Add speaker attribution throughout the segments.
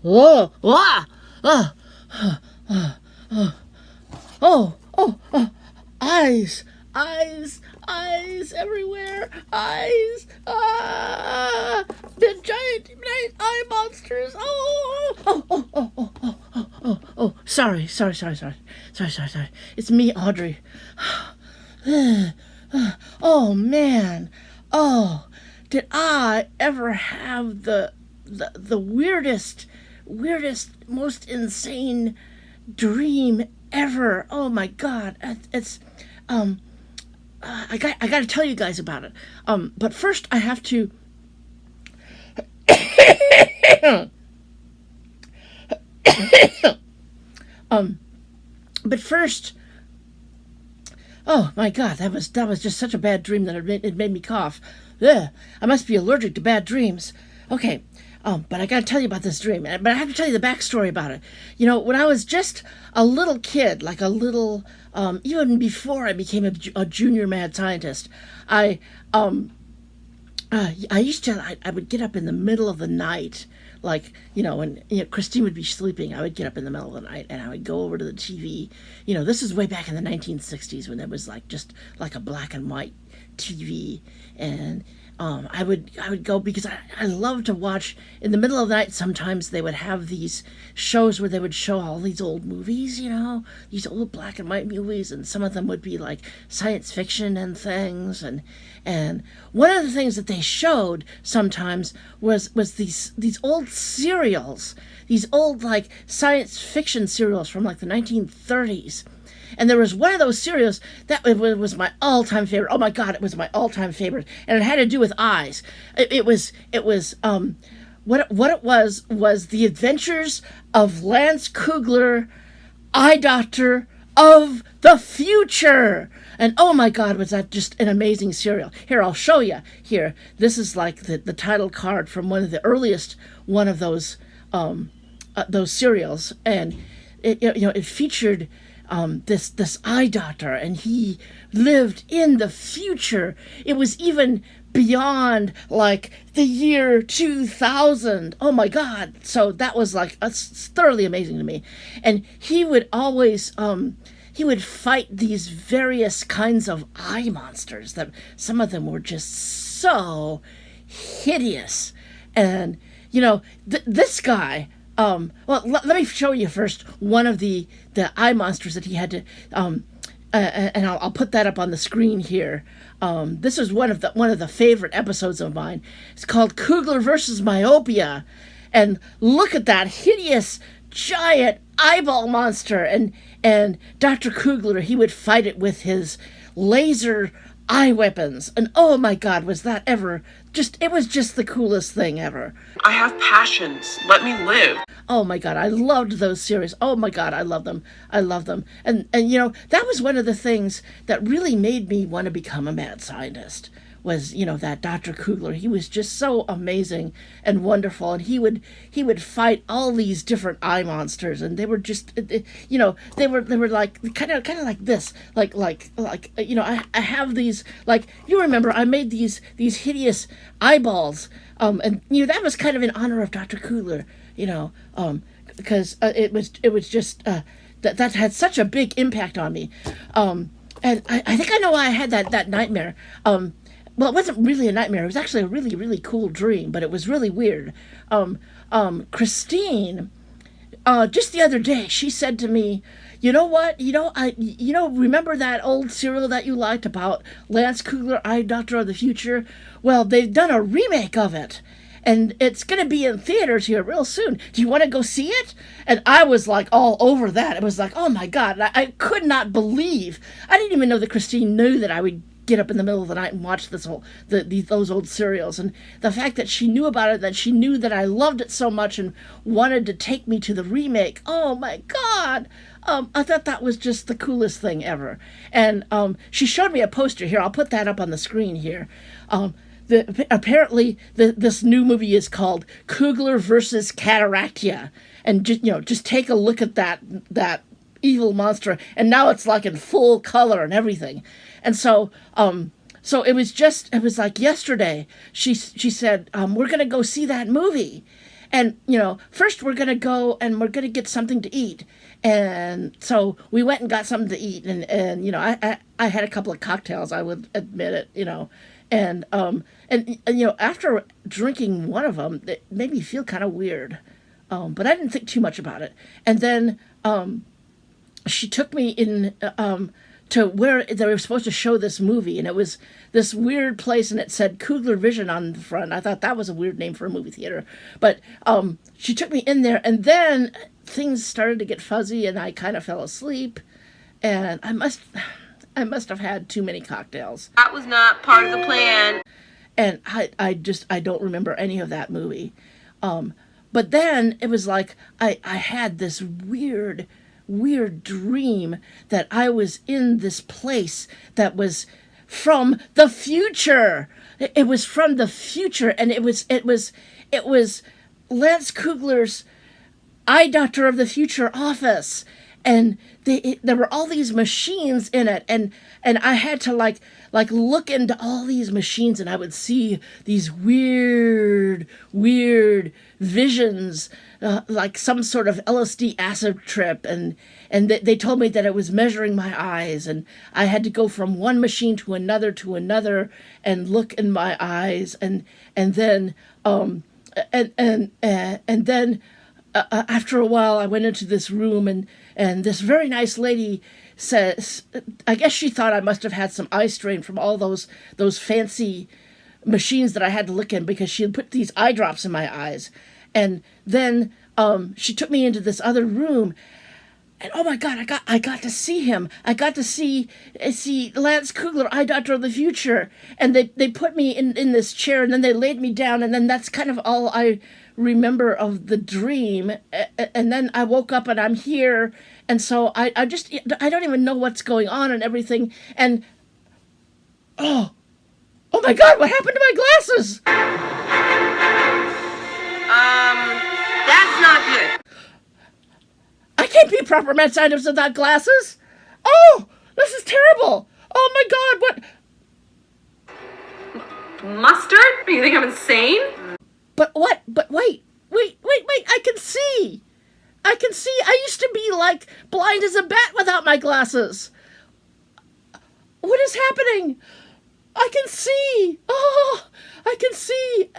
Speaker 1: Whoa! Ah! Ah! Oh! Eyes! Eyes everywhere! Eyes! Ah! The giant eye monsters! Oh! Sorry. It's me, Audrey. Oh man! Oh, did I ever have the weirdest, most insane dream ever? Oh my God! It's I got to tell you guys about it. But first I have to. But first, oh my God, that was just such a bad dream that it made me cough. Ugh, I must be allergic to bad dreams. Okay, but I got to tell you about this dream. But I have to tell you the backstory about it. You know, when I was just a little kid, like a little, even before I became a junior mad scientist, I used to. I would get up in the middle of the night, like when Christine would be sleeping. I would get up in the middle of the night and I would go over to the TV. This is way back in the 1960s when there was like just like a black and white TV, and I would go because I love to watch in the middle of the night. Sometimes they would have these shows where they would show all these old movies, these old black and white movies, and some of them would be like science fiction and things. And one of the things that they showed sometimes was these old serials, these old like science fiction serials from like the 1930s. And there was one of those serials that was my all-time favorite. Oh my God, it was my all-time favorite, and it had to do with eyes. It was what it was the Adventures of Lance Kugler, Eye Doctor of the Future. And oh my God, was that just an amazing serial. Here, I'll show you. Here, this is like the title card from one of the earliest one of those serials, and it featured this eye doctor, and he lived in the future. It was even beyond like the year 2000. Oh my God. So that was like thoroughly amazing to me. And he would always he would fight these various kinds of eye monsters that some of them were just so hideous. And this guy, let me show you first one of the eye monsters that he had to, and I'll put that up on the screen here. This is one of the favorite episodes of mine. It's called Kugler versus Myopia, and look at that hideous giant eyeball monster. And Dr. Kugler, he would fight it with his laser eye weapons, and oh my God, was that ever it was just the coolest thing ever.
Speaker 2: I have passions. Let me live.
Speaker 1: Oh my God, I loved those series. Oh my God, I love them. And that was one of the things that really made me want to become a mad scientist. Was that Dr. Kugler. He was just so amazing and wonderful, and he would fight all these different eye monsters, and they were just they were like kind of like this, like I have these, like, you remember I made these hideous eyeballs, and that was kind of in honor of Dr. Kugler, because it was just that had such a big impact on me, and I think I know why I had that nightmare. Well, it wasn't really a nightmare. It was actually a really, really cool dream, but it was really weird. Christine, just the other day, she said to me, "You know what? Remember that old serial that you liked about Lance Kugler, Eye Doctor of the Future? Well, they've done a remake of it, and it's going to be in theaters here real soon. Do you want to go see it?" And I was like all over that. It was like, oh my God, I could not believe. I didn't even know that Christine knew that I would get up in the middle of the night and watch those old serials, and the fact that she knew about it, that she knew that I loved it so much and wanted to take me to the remake. Oh my God, I thought that was just the coolest thing ever. And she showed me a poster here. I'll put that up on the screen here. Apparently this new movie is called Kugler versus Cataractia, and just take a look at that evil monster, and now it's like in full color and everything. And so So it was like yesterday. She said, we're going to go see that movie. And, first we're going to go and we're going to get something to eat. And so we went and got something to eat. And I had a couple of cocktails, I would admit it. And after drinking one of them, it made me feel kind of weird. But I didn't think too much about it. And then she took me in to where they were supposed to show this movie, and it was this weird place, and it said Kugler Vision on the front. I thought that was a weird name for a movie theater. But she took me in there, and then things started to get fuzzy, and I kind of fell asleep. And I must have had too many cocktails.
Speaker 3: That was not part of the plan.
Speaker 1: And I don't remember any of that movie. But then it was like I had this weird dream that I was in this place that was from the future. It was from the future, and it was Lance Kugler's eye doctor of the future office, and there were all these machines in it, and I had to like look into all these machines, and I would see these weird visions, like some sort of LSD acid trip, and they told me that it was measuring my eyes, and I had to go from one machine to another and look in my eyes, and then after a while I went into this room, and this very nice lady says, I guess she thought I must have had some eye strain from all those fancy machines that I had to look in, because she had put these eye drops in my eyes. And then she took me into this other room, and oh my God, I got to see him. I got to see Lance Kugler, eye doctor of the future. And they put me in this chair, and then they laid me down, and then that's kind of all I remember of the dream. And then I woke up and I'm here, and so I don't even know what's going on and everything. And oh my God, what happened to my glasses?
Speaker 3: That's not good.
Speaker 1: I can't be proper med scientist without glasses. Oh, this is terrible. Oh my God,
Speaker 3: what? Mustard? You think I'm insane?
Speaker 1: But what? But wait. I can see. I used to be like blind as a bat without my glasses. What is happening? I can see. Oh, I can see.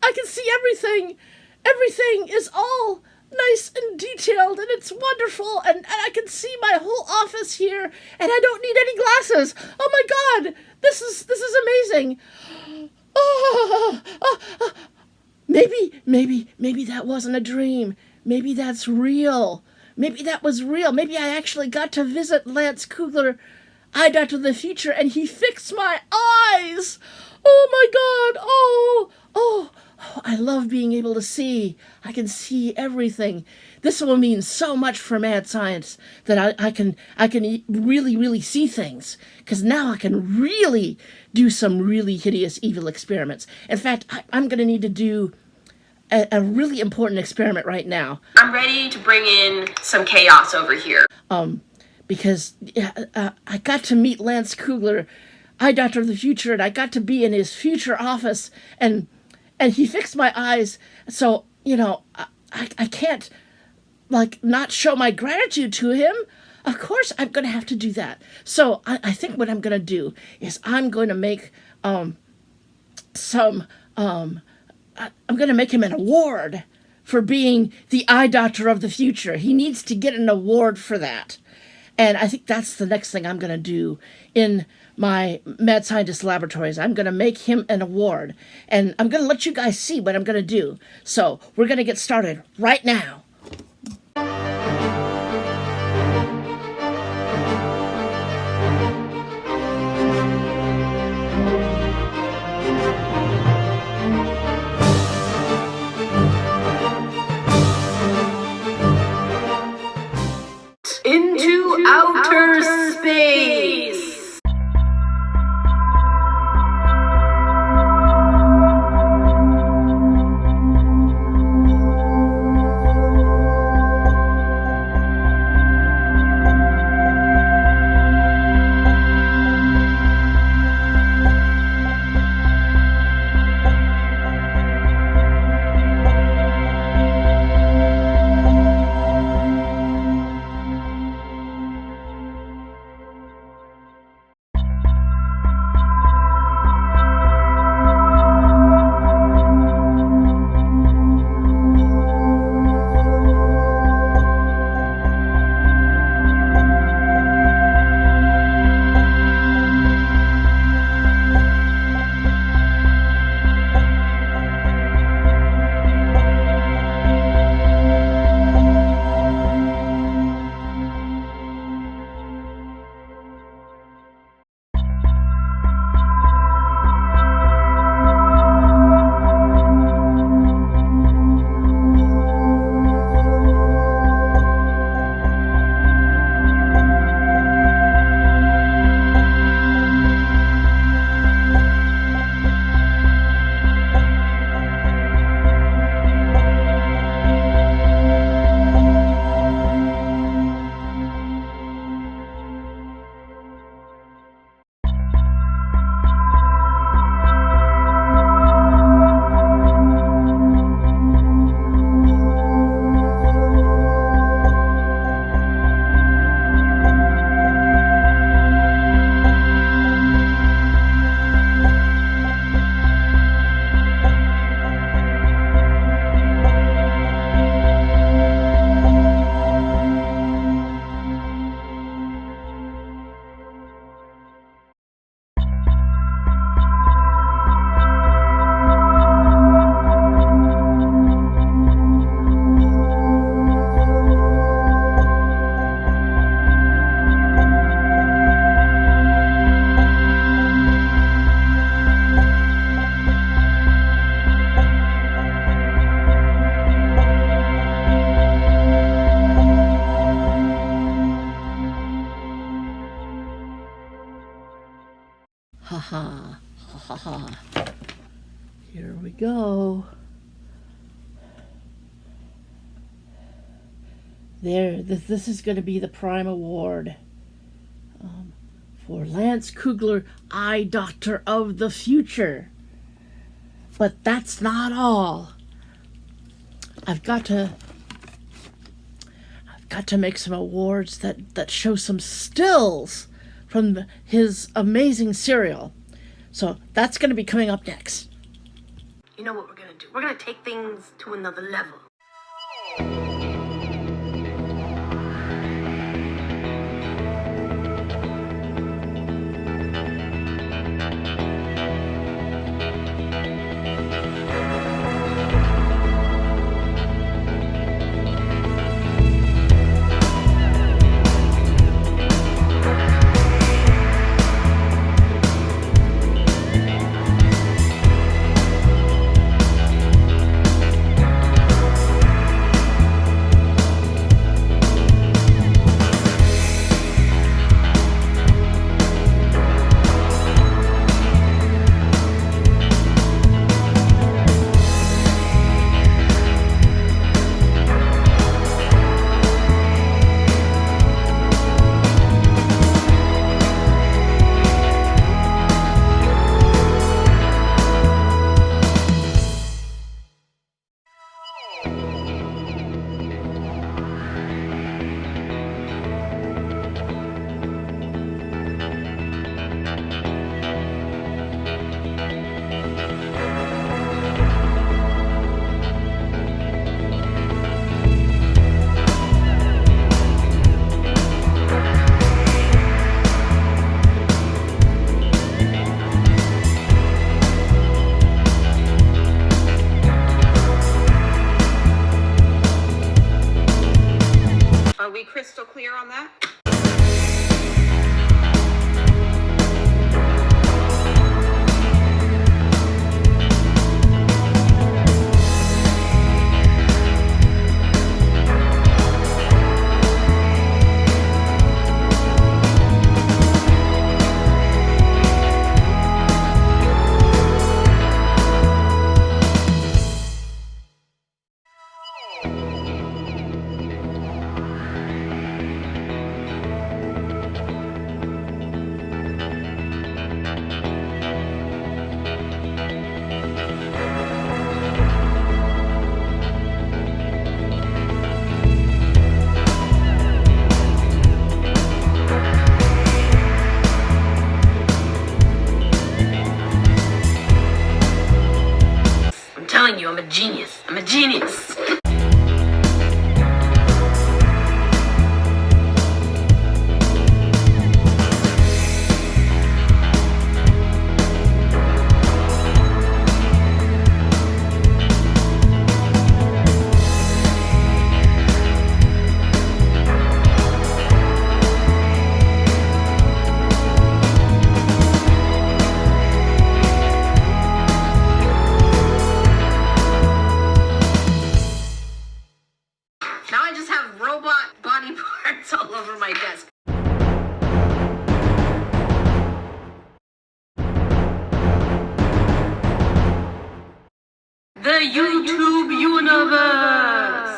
Speaker 1: I can see everything. Everything is all nice and detailed, and it's wonderful, and I can see my whole office here, and I don't need any glasses. Oh my God, this is amazing. Maybe that wasn't a dream. Maybe that's real. Maybe that was real. Maybe I actually got to visit Lance Kugler, eye doctor of the future, and he fixed my eyes. Oh my God. Oh, I love being able to see. I can see everything. This will mean so much for mad science, that I can really see things, because now I can really do some really hideous evil experiments. In fact, I'm going to need to do a really important experiment right now.
Speaker 3: I'm ready to bring in some chaos over here.
Speaker 1: Because I got to meet Lance Kugler, eye doctor of the future, and I got to be in his future office, and he fixed my eyes. So, I can't, not show my gratitude to him. Of course, I'm going to have to do that. So I think what I'm going to do is I'm going to make I'm going to make him an award for being the eye doctor of the future. He needs to get an award for that. And I think that's the next thing I'm going to do in my mad scientist laboratories. I'm going to make him an award. And I'm going to let you guys see what I'm going to do. So we're going to get started right now.
Speaker 3: Into outer space.
Speaker 1: Here we go. There, this is going to be the prime award for Lance Kugler, Eye Doctor of the Future. But that's not all. I've got to make some awards that show some stills from his amazing cereal. So that's going to be coming up next.
Speaker 3: You know what we're gonna do? We're gonna take things to another level. Are we crystal clear on that? I'm telling you, I'm a genius. I'm a genius. Now I just have robot body parts all over my desk. The YouTube universe.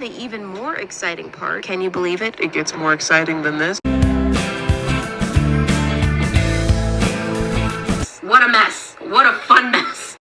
Speaker 3: the even more exciting part. Can you believe it?
Speaker 2: It gets more exciting than this.
Speaker 3: What a mess. What a fun mess.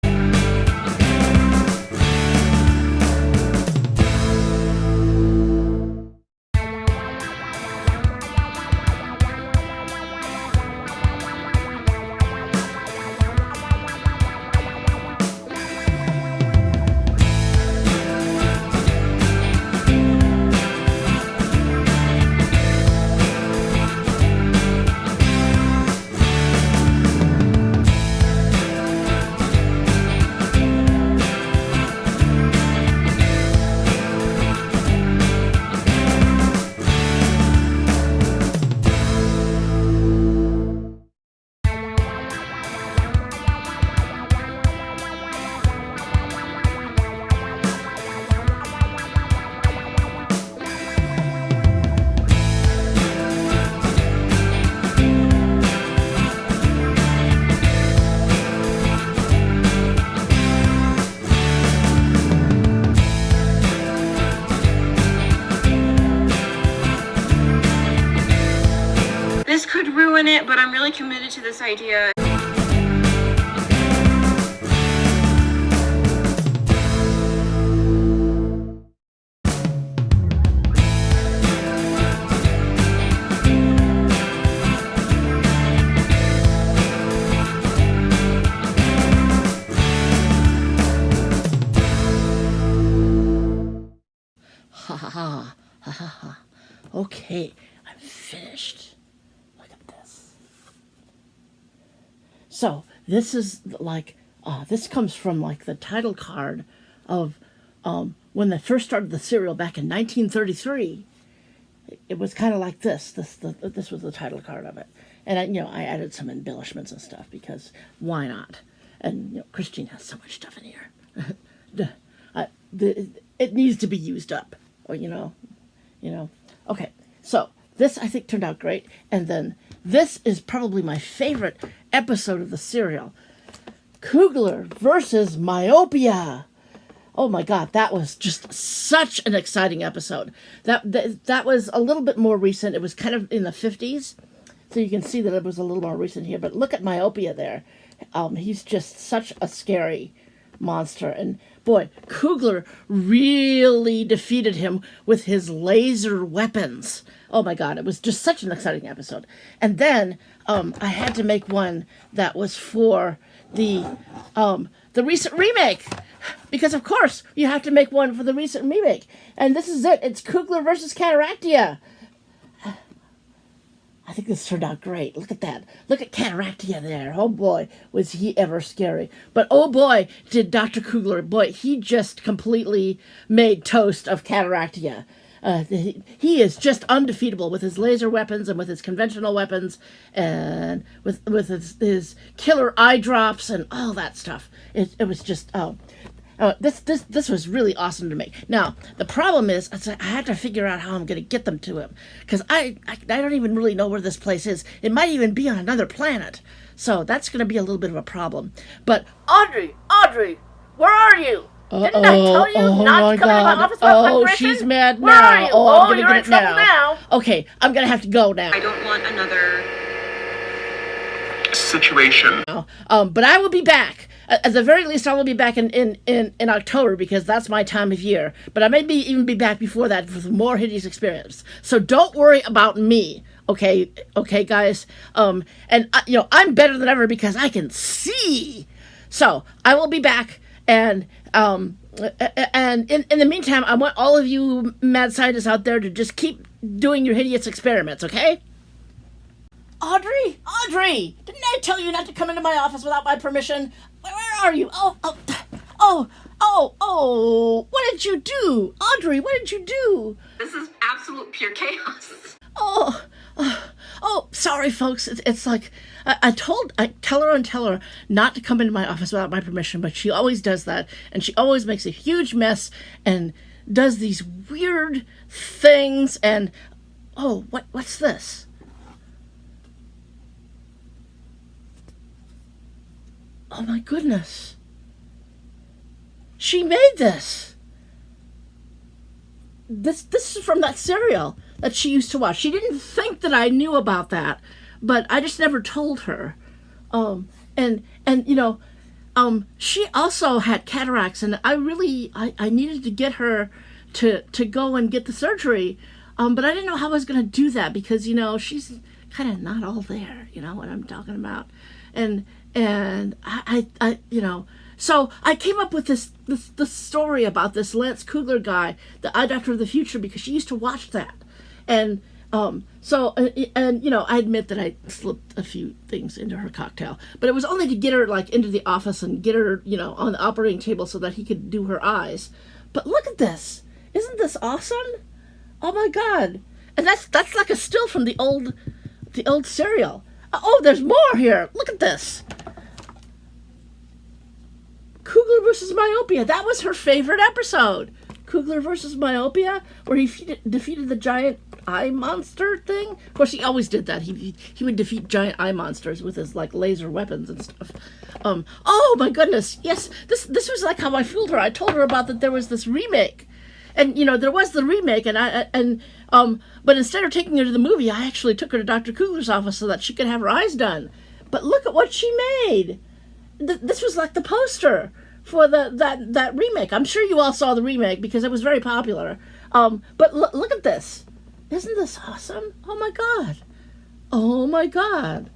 Speaker 3: This could ruin it, but I'm really committed to this idea.
Speaker 1: Ha ha ha ha ha ha. Okay, I'm finished. Look at this. So this is like this comes from like the title card of when they first started the serial back in 1933. It was kind of like this. This was the title card of it, and I added some embellishments and stuff because why not? And Christine has so much stuff in here. It needs to be used up, or Okay, so this I think turned out great, and then this is probably my favorite episode of the serial: Kugler versus Myopia. Oh my God, that was just such an exciting episode. That was a little bit more recent. It was kind of in the 50s, so you can see that it was a little more recent here. But look at Myopia there. He's just such a scary monster. And boy, Kugler really defeated him with his laser weapons. Oh my God, it was just such an exciting episode. And then I had to make one that was for the recent remake. Because, of course, you have to make one for the recent remake. And this is it. It's Kugler versus Cataractia. I think this turned out great. Look at that. Look at Cataractia there. Oh, boy, was he ever scary. But, oh, boy, did Dr. Kugler. Boy, he just completely made toast of Cataractia. He is just undefeatable with his laser weapons and with his conventional weapons and with his killer eye drops and all that stuff. It was just... this was really awesome to make. Now, the problem is I had to figure out how I'm going to get them to him. Because I don't even really know where this place is. It might even be on another planet. So that's going to be a little bit of a problem. But, Audrey, where are you? Didn't I tell you not to come into my office without my permission? She's mad now.
Speaker 3: Where are you?
Speaker 1: I'm going to
Speaker 3: you're
Speaker 1: get
Speaker 3: in
Speaker 1: it
Speaker 3: trouble now.
Speaker 1: Okay, I'm going to have to go now.
Speaker 3: I don't want another...
Speaker 2: Situation.
Speaker 1: But I will be back. At the very least, I will be back in October because that's my time of year. But I may even be back before that with more hideous experience. So don't worry about me, okay, guys. And I'm better than ever because I can see. So I will be back, and in the meantime, I want all of you mad scientists out there to just keep doing your hideous experiments, okay? Audrey, didn't I tell you not to come into my office without my permission? Where are you? Oh, what did you do? Audrey, what did you do?
Speaker 3: This is absolute pure chaos.
Speaker 1: Oh, sorry, folks. It's like, I tell her not to come into my office without my permission, but she always does that, and she always makes a huge mess and does these weird things, and, what's this? Oh my goodness. She made this. this is from that serial that she used to watch. She didn't think that I knew about that, but I just never told her. And you know, she also had cataracts, and I needed to get her to go and get the surgery, but I didn't know how I was going to do that because, you know, she's kind of not all there, you know what I'm talking about, and I you know, so I came up with this story about this LANCE KUGLER guy, the Eye Doctor of the Future, because she used to watch that, and so you know, I admit that I slipped a few things into her cocktail, but it was only to get her like into the office and get her, you know, on the operating table so that he could do her eyes. But look at this! Isn't this awesome? Oh my God! And that's like a still from the old serial. Oh, there's more here. Look at this. Kugler versus myopia. That was her favorite episode. Kugler versus myopia, where he defeated the giant eye monster thing. Of course, he always did that. He would defeat giant eye monsters with his like laser weapons and stuff. Oh my goodness, yes, this was like how I fooled her. I told her about that there was this remake, and you know there was the remake, but instead of taking her to the movie, I actually took her to Dr. Kugler's office so that she could have her eyes done. But look at what she made. This was like the poster for that remake. I'm sure you all saw the remake because it was very popular. But look at this. Isn't this awesome? Oh my God. Oh my God.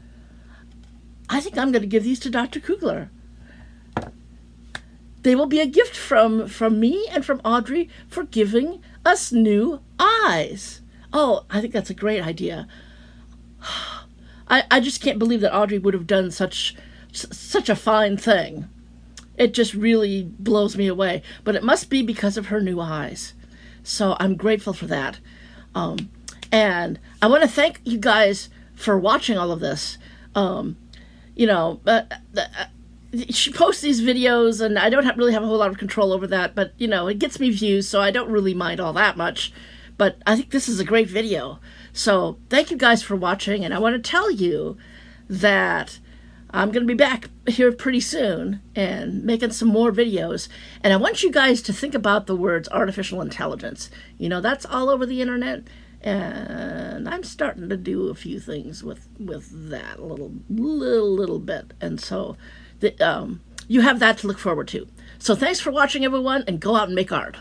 Speaker 1: I think I'm going to give these to Dr. Kugler. They will be a gift from me and from Audrey for giving us new eyes. Oh, I think that's a great idea. I just can't believe that Audrey would have done such a fine thing. It just really blows me away. But it must be because of her new eyes. So I'm grateful for that. And I want to thank you guys for watching all of this. You know, she posts these videos, and I don't really have a whole lot of control over that. But, you know, it gets me views, so I don't really mind all that much. But I think this is a great video. So thank you guys for watching. And I want to tell you that I'm going to be back here pretty soon and making some more videos. And I want you guys to think about the words artificial intelligence. You know, that's all over the internet. And I'm starting to do a few things with that a little bit. And so you have that to look forward to. So thanks for watching, everyone, and go out and make art.